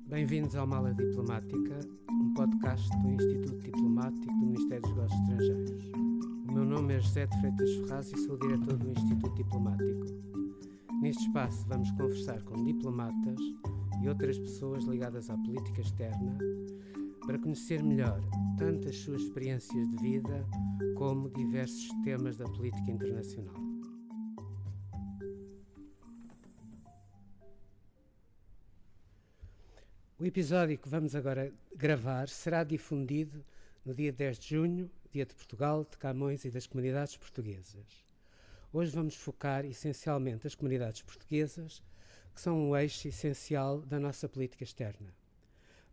Bem-vindos ao Mala Diplomática, um podcast do Instituto Diplomático do Ministério dos Negócios Estrangeiros. O meu nome é José de Freitas Ferraz e sou o diretor do Instituto Diplomático. Neste espaço vamos conversar com diplomatas e outras pessoas ligadas à política externa para conhecer melhor tanto as suas experiências de vida como diversos temas da política internacional. O episódio que vamos agora gravar será difundido no dia 10 de junho, dia de Portugal, de Camões e das comunidades portuguesas. Hoje vamos focar essencialmente as comunidades portuguesas, que são um eixo essencial da nossa política externa.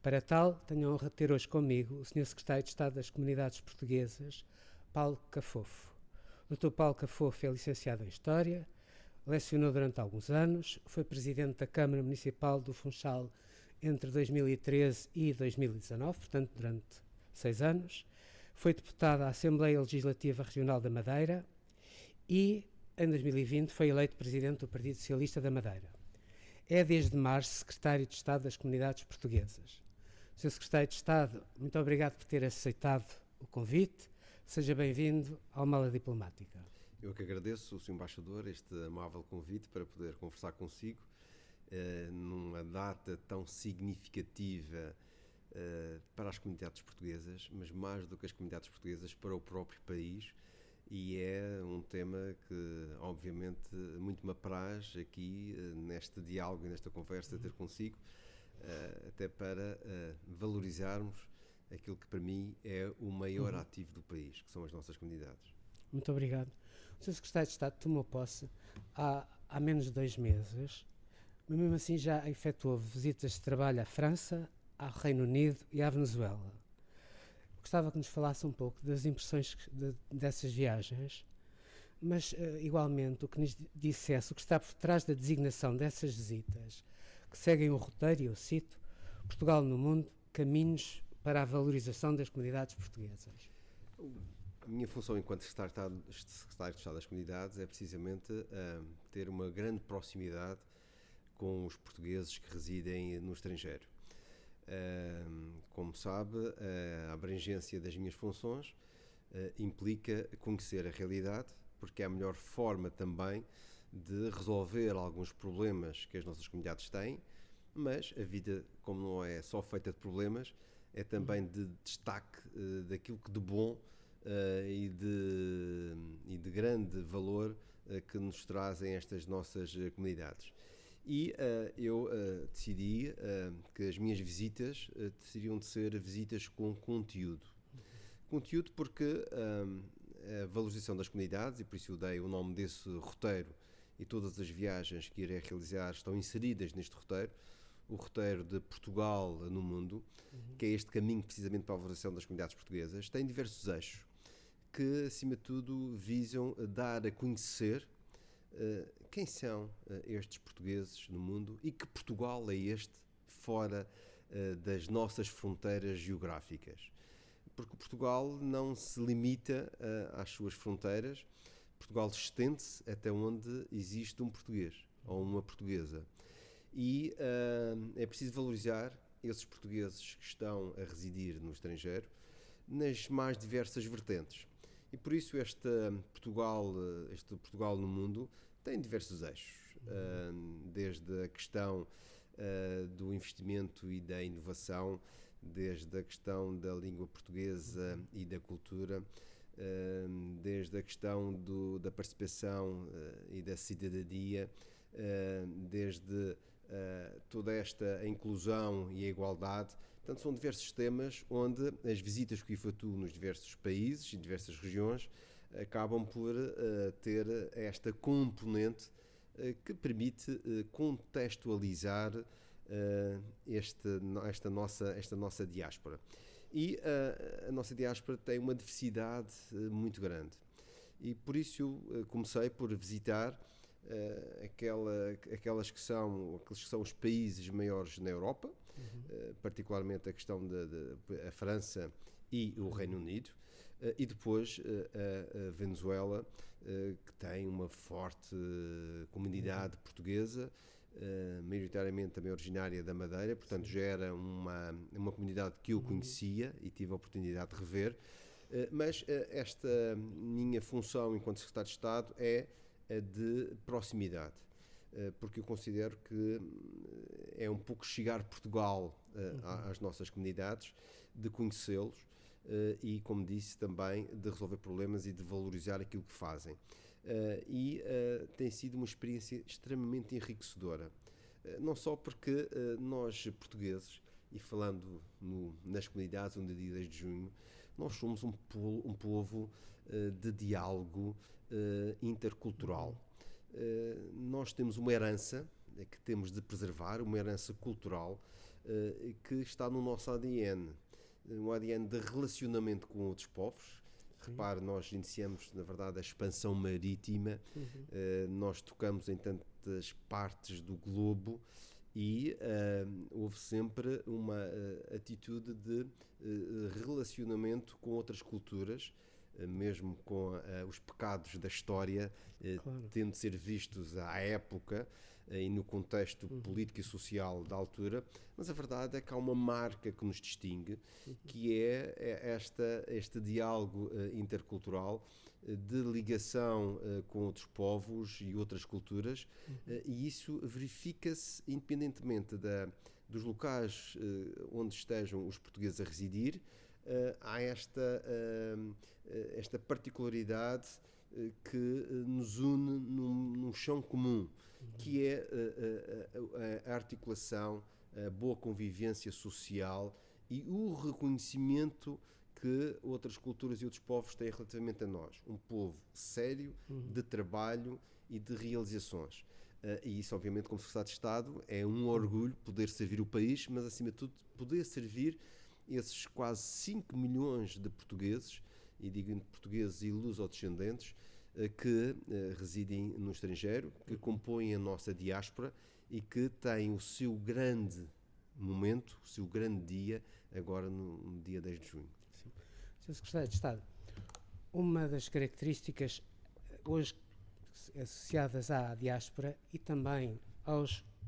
Para tal, tenho a honra de ter hoje comigo o Sr. Secretário de Estado das Comunidades Portuguesas, Paulo Cafofo. O Dr. Paulo Cafofo é licenciado em História, lecionou durante alguns anos, foi Presidente da Câmara Municipal do Funchal entre 2013 e 2019, portanto durante 6 anos, foi deputado à Assembleia Legislativa Regional da Madeira e, em 2020, foi eleito Presidente do Partido Socialista da Madeira. É desde março Secretário de Estado das Comunidades Portuguesas. Sr. Secretário de Estado, muito obrigado por ter aceitado o convite. Seja bem-vindo ao Mala Diplomática. Eu que agradeço, Sr. Embaixador, este amável convite para poder conversar consigo numa data tão significativa para as comunidades portuguesas, mas mais do que as comunidades portuguesas, para o próprio país, e é um tema que, obviamente, muito me apraz aqui neste diálogo e nesta conversa ter consigo, até para valorizarmos aquilo que para mim é o maior ativo do país, que são as nossas comunidades. Muito obrigado. O Sr. Secretário de Estado tomou posse há menos de 2 meses, mas mesmo assim já efetuou visitas de trabalho à França, ao Reino Unido e à Venezuela. Gostava que nos falasse um pouco das impressões dessas viagens, mas igualmente o que nos dissesse o que está por trás da designação dessas visitas, que seguem o roteiro, e eu cito, Portugal no Mundo, caminhos para a valorização das comunidades portuguesas. A minha função enquanto Secretário de Estado das Comunidades é precisamente ter uma grande proximidade com os portugueses que residem no estrangeiro. Como sabe, a abrangência das minhas funções implica conhecer a realidade, porque é a melhor forma também de resolver alguns problemas que as nossas comunidades têm, mas a vida, como não é só feita de problemas, é também de destaque daquilo que de bom e de grande valor que nos trazem estas nossas comunidades. E eu decidi que as minhas visitas teriam de ser visitas com conteúdo. Conteúdo porque a valorização das comunidades, e por isso eu dei o nome desse roteiro, e todas as viagens que irei realizar estão inseridas neste roteiro, o roteiro de Portugal no Mundo, que é este caminho precisamente para a valorização das comunidades portuguesas, tem diversos eixos que, acima de tudo, visam dar a conhecer quem são estes portugueses no mundo e que Portugal é este fora das nossas fronteiras geográficas. Porque Portugal não se limita às suas fronteiras, Portugal estende-se até onde existe um português ou uma portuguesa. E é preciso valorizar esses portugueses que estão a residir no estrangeiro nas mais diversas vertentes. E por isso este Portugal no Mundo tem diversos eixos, desde a questão do investimento e da inovação, desde a questão da língua portuguesa e da cultura, desde a questão da participação e da cidadania, desde toda esta inclusão e a igualdade. Portanto, são diversos temas onde as visitas que efetuo nos diversos países e diversas regiões acabam por ter esta componente que permite contextualizar esta nossa diáspora. E a nossa diáspora tem uma diversidade muito grande. E por isso eu comecei por visitar aqueles que são os países maiores na Europa, particularmente a questão da França e o Reino Unido, e depois a Venezuela, que tem uma forte comunidade portuguesa, maioritariamente também originária da Madeira, portanto já era uma comunidade que eu conhecia e tive a oportunidade de rever, mas esta minha função enquanto Secretário de Estado é a de proximidade, porque eu considero que é um pouco chegar Portugal às nossas comunidades, de conhecê-los e, como disse, também de resolver problemas e de valorizar aquilo que fazem. Tem sido uma experiência extremamente enriquecedora, não só porque nós portugueses, e falando nas comunidades onde dia 10 de junho, nós somos um povo de diálogo intercultural. Nós temos uma herança que temos de preservar, uma herança cultural que está no nosso ADN, um ADN de relacionamento com outros povos. Repare, nós iniciamos, na verdade, a expansão marítima, nós tocamos em tantas partes do globo e houve sempre uma atitude de relacionamento com outras culturas, mesmo com os pecados da história, tendo de ser vistos à época e no contexto político e social da altura, mas a verdade é que há uma marca que nos distingue, que é este diálogo intercultural, de ligação com outros povos e outras culturas, e isso verifica-se independentemente dos locais onde estejam os portugueses a residir. Há esta particularidade que nos une num chão comum, que é a articulação, a boa convivência social e o reconhecimento que outras culturas e outros povos têm relativamente a nós. Um povo sério, de trabalho e de realizações. E isso, obviamente, como Secretário de Estado, é um orgulho poder servir o país, mas, acima de tudo, poder servir esses quase 5 milhões de portugueses, e digo entre portugueses e luso-descendentes, que residem no estrangeiro, que compõem a nossa diáspora e que têm o seu grande momento, o seu grande dia, agora no dia 10 de junho. Sim. Sr. Secretário de Estado, uma das características hoje associadas à diáspora e também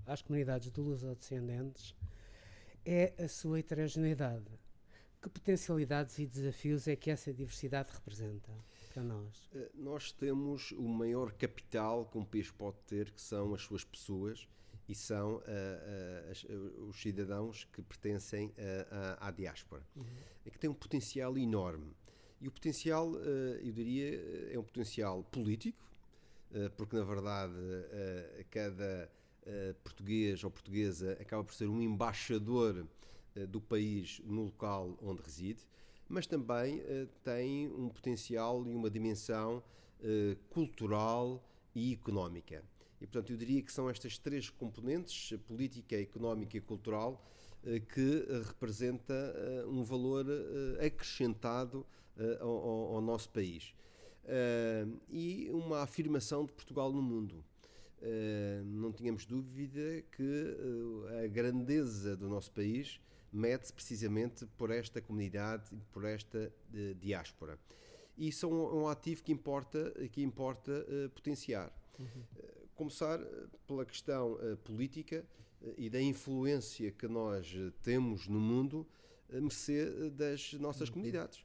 às comunidades de luso-descendentes é a sua heterogeneidade. Que potencialidades e desafios é que essa diversidade representa para nós? Nós temos o maior capital que um país pode ter, que são as suas pessoas e são os cidadãos que pertencem à diáspora, que tem um potencial enorme. E o potencial, eu diria, é um potencial político, porque na verdade cada português ou portuguesa acaba por ser um embaixador do país no local onde reside, mas também tem um potencial e uma dimensão cultural e económica. E, portanto, eu diria que são estas três componentes, política, económica e cultural, que representa um valor acrescentado ao nosso país. E uma afirmação de Portugal no mundo. Não tínhamos dúvida que a grandeza do nosso país mede-se precisamente por esta comunidade e por esta diáspora. E isso é um ativo que importa potenciar. Começar pela questão política e da influência que nós temos no mundo a mercê das nossas comunidades.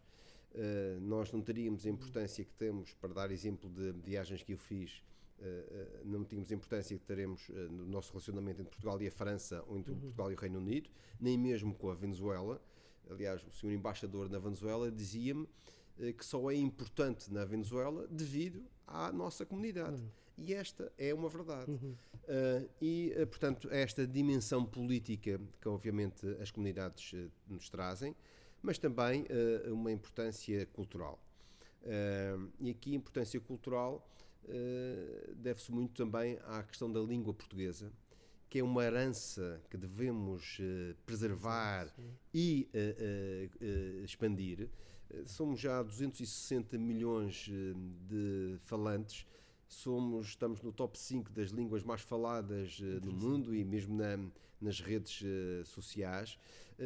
Nós não teríamos a importância que temos, para dar exemplo de viagens que eu fiz, não tínhamos a importância que teremos no nosso relacionamento entre Portugal e a França ou entre Portugal e o Reino Unido, nem mesmo com a Venezuela. Aliás, o senhor embaixador na Venezuela dizia-me que só é importante na Venezuela devido à nossa comunidade. E esta é uma verdade. Portanto, esta dimensão política que, obviamente, as comunidades nos trazem, mas também uma importância cultural. E aqui a importância cultural deve-se muito também à questão da língua portuguesa, que é uma herança que devemos preservar e expandir. Somos já 260 milhões de falantes, estamos no top 5 das línguas mais faladas no mundo e mesmo nas redes sociais.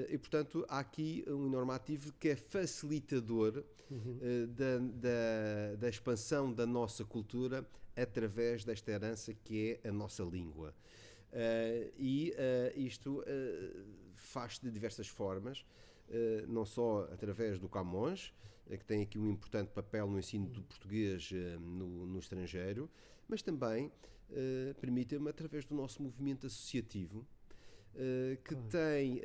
E, portanto, há aqui um enorme ativo que é facilitador da expansão da nossa cultura através desta herança que é a nossa língua. Isto faz-se de diversas formas, não só através do Camões, que tem aqui um importante papel no ensino do português no estrangeiro, mas também permite-me através do nosso movimento associativo, que tem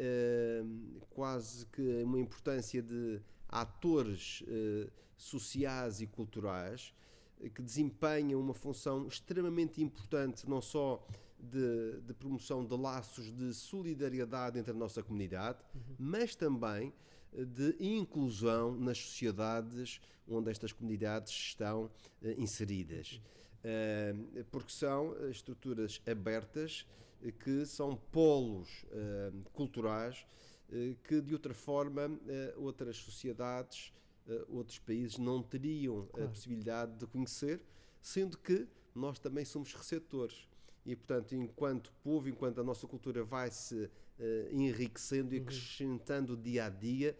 quase que uma importância de atores sociais e culturais que desempenham uma função extremamente importante, não só de promoção de laços de solidariedade entre a nossa comunidade, mas também de inclusão nas sociedades onde estas comunidades estão inseridas. Porque são estruturas abertas que são polos culturais que de outra forma outras sociedades, outros países não teriam a possibilidade de conhecer, sendo que nós também somos receptores. E, portanto, enquanto povo, enquanto a nossa cultura vai se enriquecendo e acrescentando dia a dia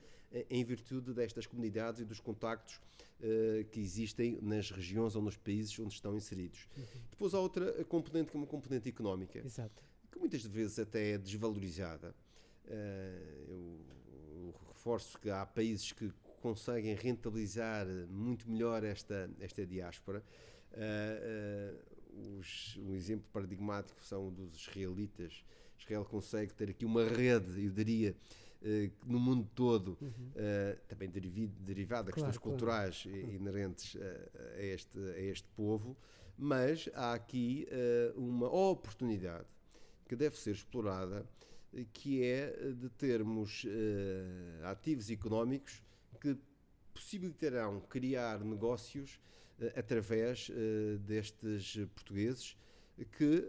em virtude destas comunidades e dos contactos que existem nas regiões ou nos países onde estão inseridos. Depois há outra componente, que é uma componente económica, que muitas vezes até é desvalorizada. Eu reforço que há países que conseguem rentabilizar muito melhor esta diáspora. Um exemplo paradigmático são dos israelitas. Israel consegue ter aqui uma rede, eu diria, no mundo todo, também derivada de questões culturais inerentes a este povo, mas há aqui uma oportunidade que deve ser explorada, que é de termos ativos económicos que possibilitarão criar negócios através destes portugueses que,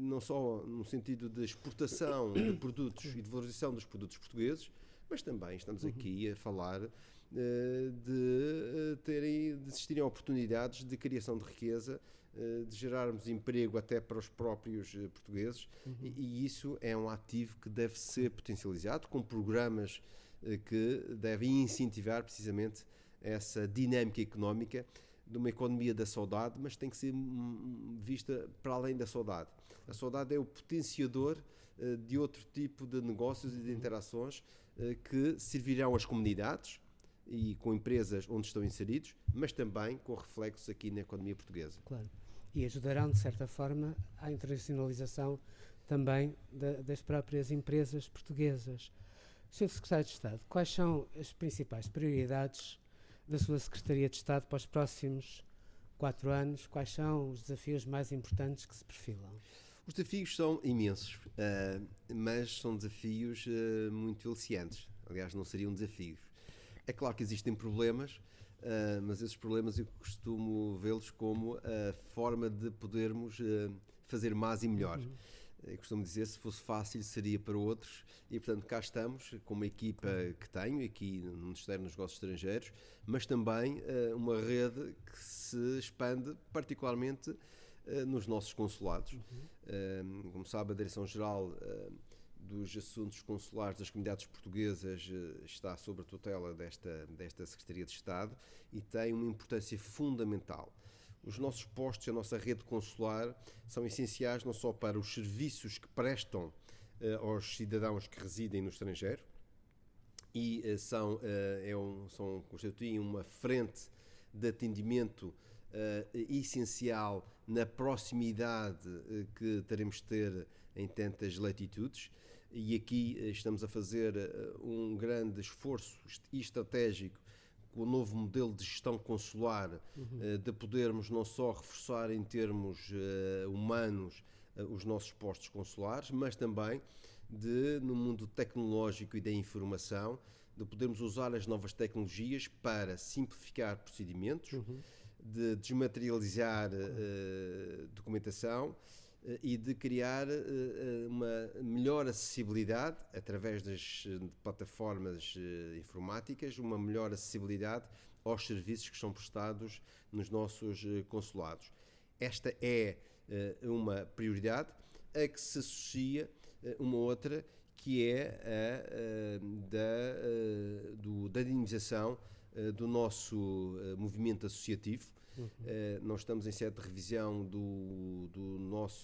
não só no sentido de exportação de produtos e de valorização dos produtos portugueses, mas também estamos aqui a falar de existirem oportunidades de criação de riqueza, de gerarmos emprego até para os próprios portugueses, e isso é um ativo que deve ser potencializado com programas que devem incentivar precisamente essa dinâmica económica de uma economia da saudade, mas tem que ser vista para além da saudade. A saudade é o potenciador de outro tipo de negócios e de interações que servirão às comunidades e com empresas onde estão inseridos, mas também com reflexos aqui na economia portuguesa. Claro. E ajudarão, de certa forma, à internacionalização também das próprias empresas portuguesas. Sr. Secretário de Estado, quais são as principais prioridades da sua Secretaria de Estado para os próximos 4 anos? Quais são os desafios mais importantes que se perfilam? Os desafios são imensos, mas são desafios muito aliciantes. Aliás, não seriam desafios. É claro que existem problemas, mas esses problemas eu costumo vê-los como a forma de podermos fazer mais e melhor. Eu costumo dizer, se fosse fácil seria para outros, e portanto cá estamos com uma equipa que tenho aqui no Ministério dos Negócios Estrangeiros, mas também uma rede que se expande particularmente nos nossos consulados. Como sabe, a Direção-Geral dos Assuntos Consulares das Comunidades Portuguesas está sob a tutela desta Secretaria de Estado e tem uma importância fundamental. Os nossos postos, a nossa rede consular, são essenciais não só para os serviços que prestam aos cidadãos que residem no estrangeiro e constituem uma frente de atendimento essencial na proximidade que teremos de ter em tantas latitudes, e aqui estamos a fazer um grande esforço estratégico com o novo modelo de gestão consular, de podermos não só reforçar em termos humanos os nossos postos consulares, mas também no mundo tecnológico e da informação, de podermos usar as novas tecnologias para simplificar procedimentos, de desmaterializar documentação e de criar uma melhor acessibilidade através das plataformas informáticas, uma melhor acessibilidade aos serviços que são prestados nos nossos consulados. Esta é uma prioridade a que se associa uma outra, que é a da dinamização do nosso movimento associativo, Nós estamos em sede de revisão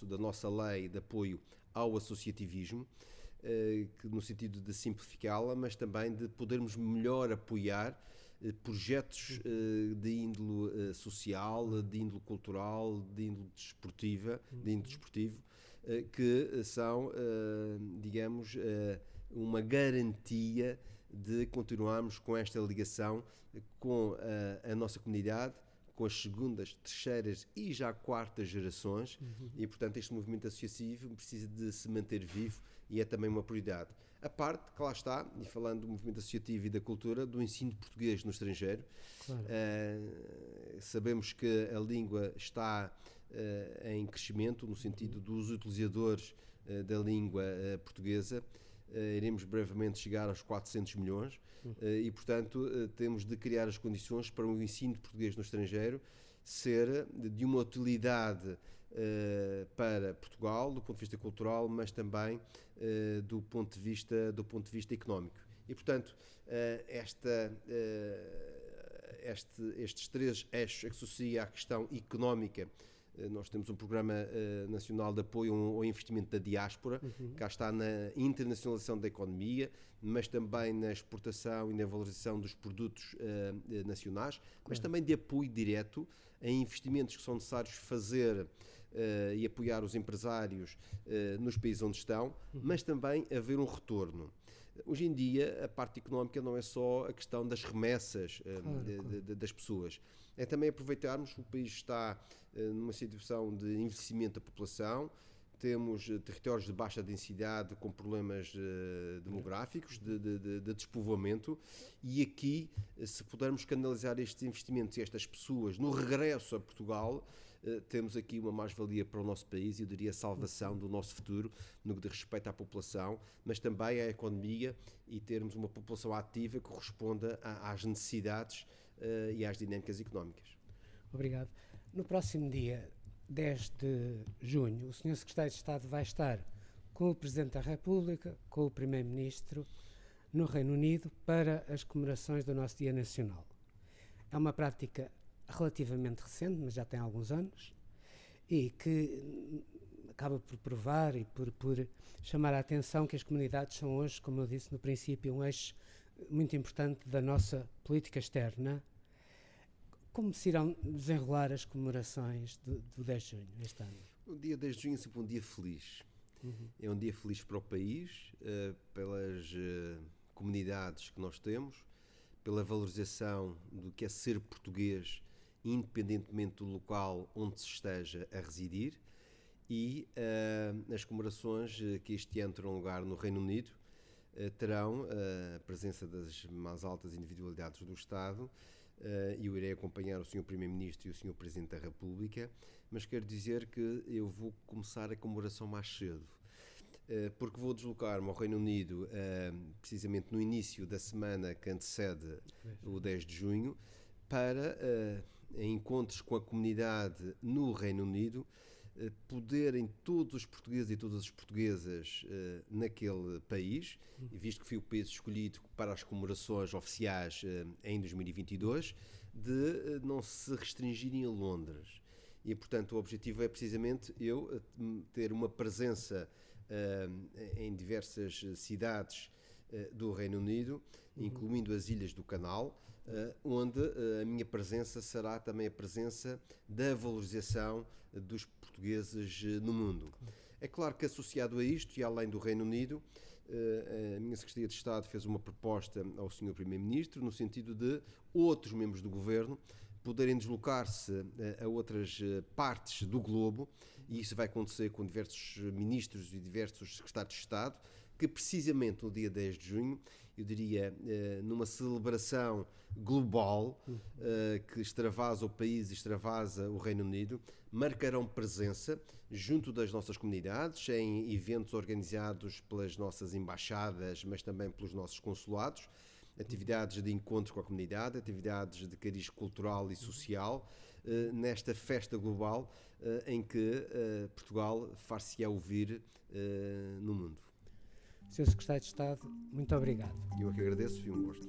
da nossa lei de apoio ao associativismo, que no sentido de simplificá-la, mas também de podermos melhor apoiar projetos de índole social, de índole cultural, de índole desportivo, que são, digamos, uma garantia de continuarmos com esta ligação com a nossa comunidade, com as segundas, terceiras e já quartas gerações, e portanto este movimento associativo precisa de se manter vivo e é também uma prioridade. A parte que lá está, e falando do movimento associativo e da cultura, do ensino de português no estrangeiro. Claro. Sabemos que a língua está em crescimento, no sentido dos utilizadores da língua portuguesa. Iremos brevemente chegar aos 400 milhões e, portanto, temos de criar as condições para o ensino de português no estrangeiro ser de uma utilidade para Portugal, do ponto de vista cultural, mas também do ponto de vista económico. E, portanto, estes três eixos que associa à questão económica. Nós temos um programa nacional de apoio ao investimento da diáspora, cá está na internacionalização da economia, mas também na exportação e na valorização dos produtos nacionais, mas também de apoio direto a investimentos que são necessários fazer e apoiar os empresários nos países onde estão, mas também haver um retorno. Hoje em dia, a parte económica não é só a questão das remessas das pessoas. É também aproveitarmos que o país está numa situação de envelhecimento da população, temos territórios de baixa densidade com problemas demográficos, de despovoamento, e aqui, se pudermos canalizar estes investimentos e estas pessoas no regresso a Portugal, temos aqui uma mais-valia para o nosso país e, eu diria, a salvação do nosso futuro no que diz respeito à população, mas também à economia, e termos uma população ativa que corresponda às necessidades e às dinâmicas económicas. Obrigado. No próximo dia 10 de junho, o Sr. Secretário de Estado vai estar com o Presidente da República, com o Primeiro-Ministro, no Reino Unido, para as comemorações do nosso Dia Nacional. É uma prática relativamente recente, mas já tem alguns anos, e que acaba por provar e por chamar a atenção que as comunidades são hoje, como eu disse no princípio, um eixo muito importante da nossa política externa. Como se irão desenrolar as comemorações do 10 de junho este ano? O dia 10 de junho é sempre um dia feliz. É um dia feliz para o país, pelas comunidades que nós temos, pela valorização do que é ser português, independentemente do local onde se esteja a residir, e as comemorações que este ano terão lugar no Reino Unido terão a presença das mais altas individualidades do Estado. Eu irei acompanhar o Sr. Primeiro-Ministro e o Sr. Presidente da República, mas quero dizer que eu vou começar a comemoração mais cedo, porque vou deslocar-me ao Reino Unido precisamente no início da semana que antecede o 10 de junho, para encontros com a comunidade no Reino Unido, poderem todos os portugueses e todas as portuguesas naquele país, visto que foi o país escolhido para as comemorações oficiais em 2022, de não se restringirem a Londres. E, portanto, o objetivo é precisamente eu ter uma presença em diversas cidades do Reino Unido, incluindo as Ilhas do Canal, onde a minha presença será também a presença da valorização dos portugueses no mundo. É claro que, associado a isto, e além do Reino Unido, a minha Secretaria de Estado fez uma proposta ao Sr. Primeiro-Ministro no sentido de outros membros do Governo poderem deslocar-se a outras partes do globo, e isso vai acontecer com diversos ministros e diversos secretários de Estado, que precisamente no dia 10 de junho, eu diria, numa celebração global que extravasa o país e extravasa o Reino Unido, marcarão presença junto das nossas comunidades, em eventos organizados pelas nossas embaixadas, mas também pelos nossos consulados, atividades de encontro com a comunidade, atividades de cariz cultural e social, nesta festa global em que Portugal far-se-á ouvir no mundo. Sr. Secretário de Estado, muito obrigado. Eu é que agradeço, foi um gosto.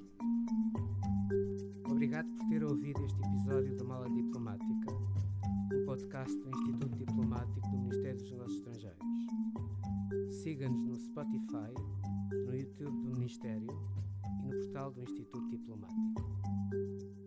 Obrigado por ter ouvido este episódio do Mala Diplomático. podcast do Instituto Diplomático do Ministério dos Negócios Estrangeiros. Siga-nos no Spotify, no YouTube do Ministério e no portal do Instituto Diplomático.